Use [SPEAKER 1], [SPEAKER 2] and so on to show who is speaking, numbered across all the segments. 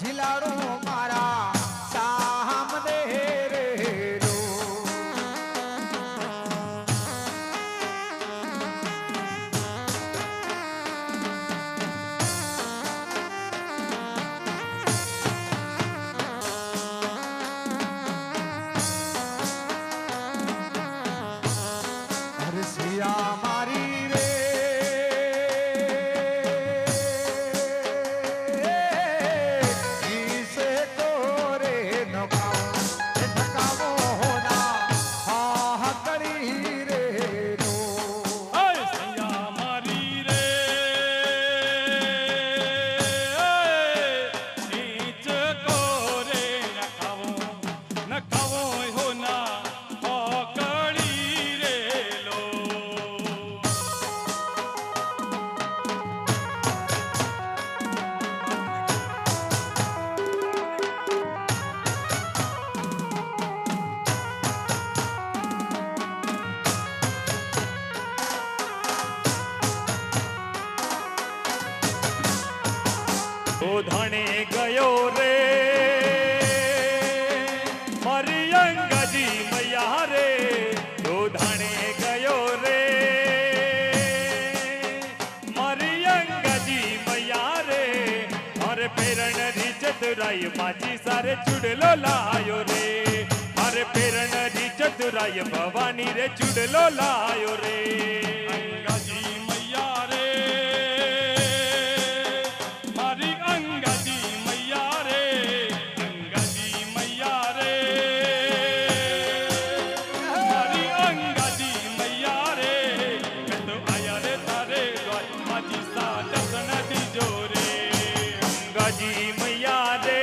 [SPEAKER 1] झिलाड़ो मारा सामने रेलो हरसिया मारी रे इसे तो रे नकामो होना हा करी रे रो
[SPEAKER 2] सैया मारी रे नीच को रे नखावो हो ना कड़ी रे लो ધણે ગયો રે મારી અંગાજી મૈયા રે ધણે ગયો રે મારી અંગાજી મૈયા રે મારે પેરણ રી ચતુરાઈ માજી સારે ચુડલો લાયો રે મારે પેરણ રી ચતુરાઈ ભવાની રે ચુડલો લાયો રે અંગાજી મૈયા રે મારી અંગાજી મૈયા રે અંગાજી મૈયા રે મારી અંગાજી મૈયા રે મેં તો આયા રે તારે દ્વાર માજી સા દર્શન દીજો રે અંગાજી મૈયા રે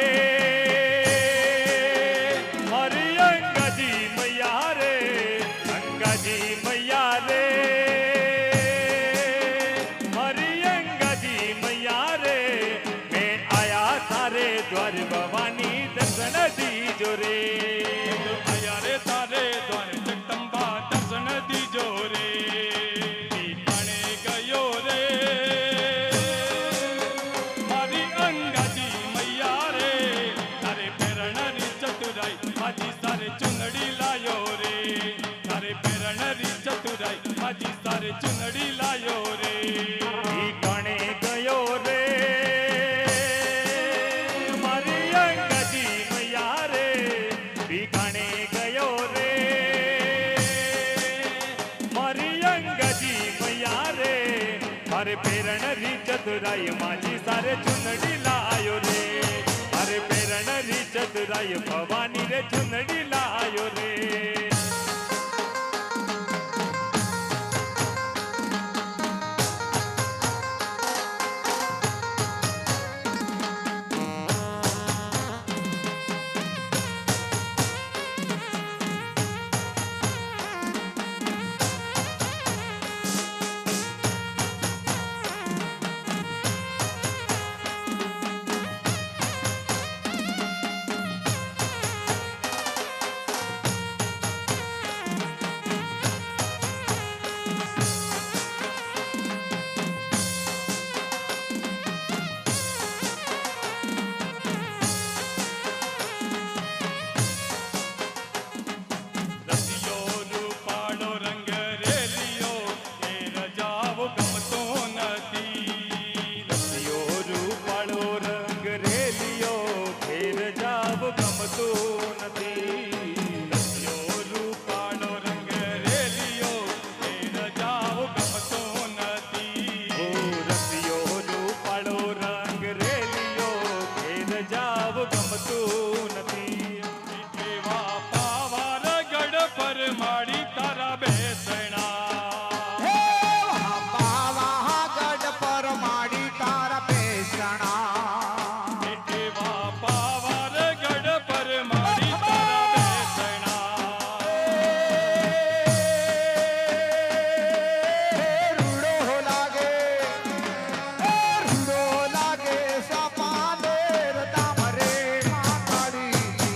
[SPEAKER 2] મારી અંગાજી મૈયા રે અંગાજી મૈયા રે મારી અંગાજી મૈયા રે મેં આયા તારે દ્વાર ભવાની દર્શન દીજો રે આયા રે તારે દ્વાર જગદંબા દર્શન દીજો રે ઠીકાણે ગયો રે મારી અંગાજી મૈયા રે તારે પેરણની ચતુરાઈ માજી સારે ચુંદડી લાયો રે તારે પેરણની ચતુરાઈ માજી સારે ચુંદડી લાયો રે ઠીકાણે ગયો રે મારી અંગાજી મૈયા રે ઠીકાણે ગયો રે મારી અંગાજી મૈયા રે મારે પેરણની ચતુરાઈ માજી સારે ચુંદડી લાયો રે મારે પેરણની ચતુરાઈ ભવાની રે ચુંદડી લાયો રે રસિયો રૂપાળો રંગ રેલિયો એ રજાઓ ગમતો નથી રસિયો રૂપાળો રંગ રેલિયો એ રજાઓ ગમતો નથી રસિયો રૂપાળો રંગ રેલિયો એ રજાઓ ગમતો નથી ઓ રસિયો રૂપાળો રંગ રેલિયો એ રજાઓ ગમતો નથી કેવા પાવાર ગઢ પર માડી તારા બેસણા
[SPEAKER 1] હે બાવા ગઢ પર માડી તારા પેસણા
[SPEAKER 2] કેવા પાવાર ગઢ પર માડી તારા બેસણા
[SPEAKER 1] રૂડો લાગે સાપાને રતા મરે માતાડી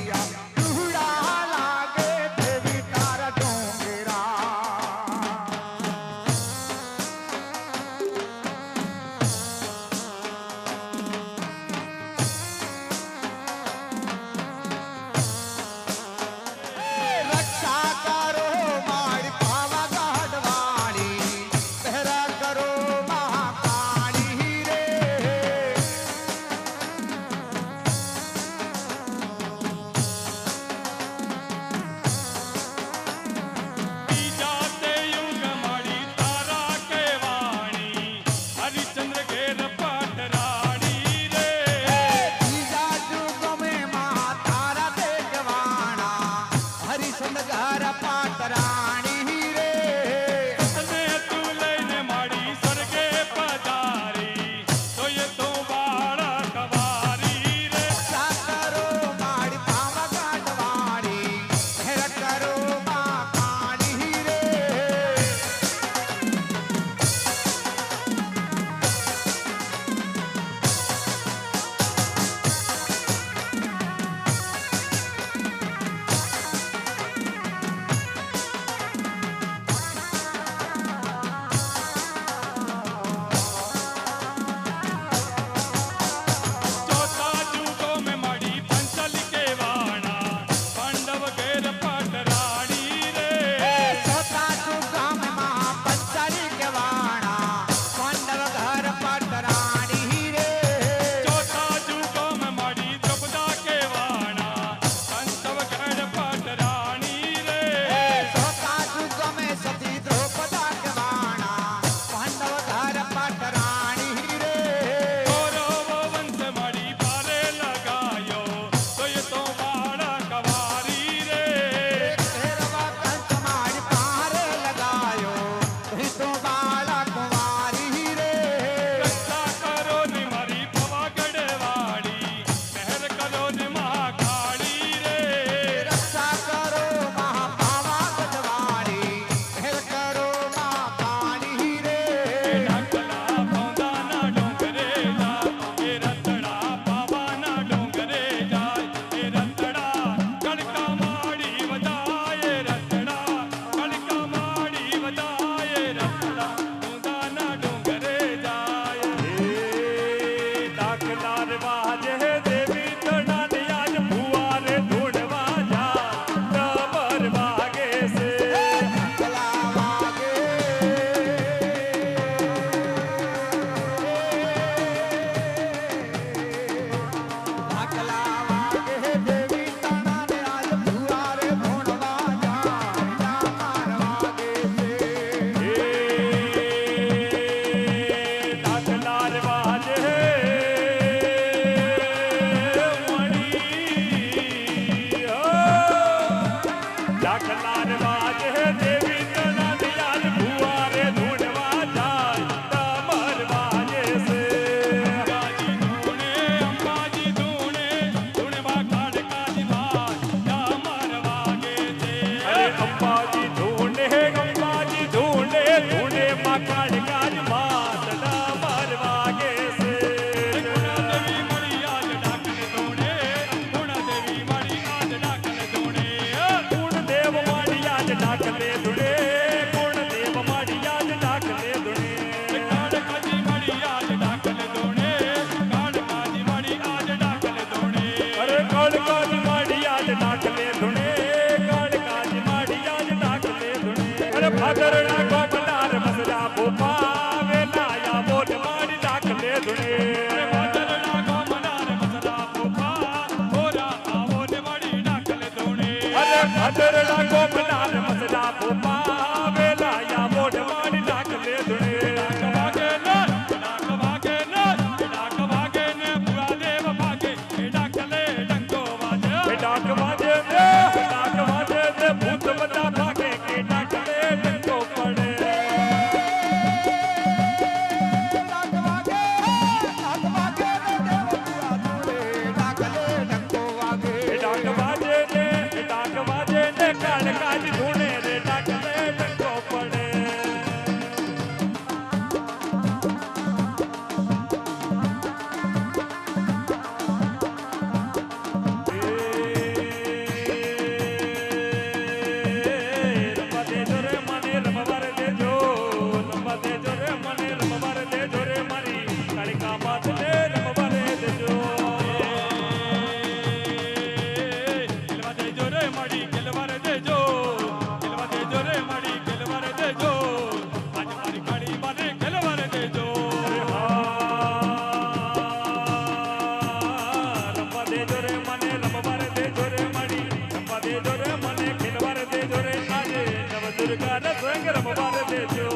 [SPEAKER 2] રે મને રમવા રે દેજો રે માડી રમવા દેજો રે મને ખેલવા રે દેજો રે આજે નવ દુર્ગા ને સંગ રમવા રે દેજો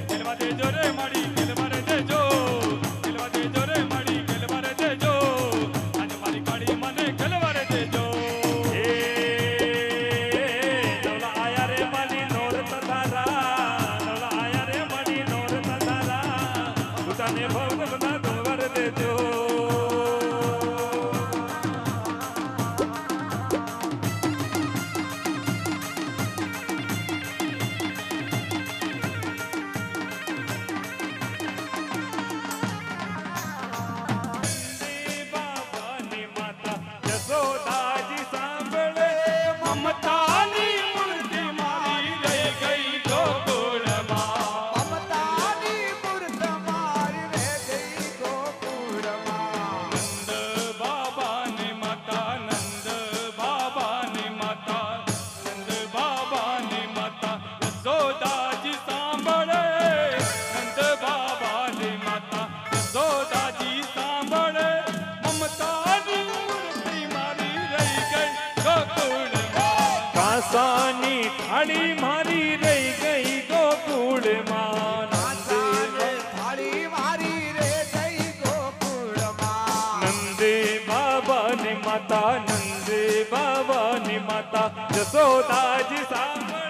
[SPEAKER 2] ખેલવા દેજો રે માડી ખેલવા રે દેજો ખેલવા દેજો રે માડી ખેલવા રે દેજો આજે મારી કાળી મને ખેલવા રે દેજો નવલા આયા રે માલી નોર તધારા નવલા આયા રે માલી નોર તધારા ઉતાને ભવ બધા દોવર દેજો બાબાની માતા જસોદાજી સાંભળે મમતાની મૂર્તિ મારી રહી ગઈ ગોકુળમાં
[SPEAKER 1] મમતાની મૂર્ત મારી રે ગઈ ગોકુળમાં
[SPEAKER 2] નંદ બાબાની માતા નંદ બાબાની માતા નંદ બાબાની માતા જસોદાજી સાંભળે નંદ બાબાની માતા જસોદાજી સાંભળે મમતાની મૂર્તિ મારી રહી ગઈ ગોકુળમાં કાંસાની થાળી મારી રહી ગઈ ગોકુળમાં
[SPEAKER 1] આસાને થાળી મારી રે ગઈ ગોકુળમાં
[SPEAKER 2] નંદે બાબાની માતા જસોદાજી સાંભળે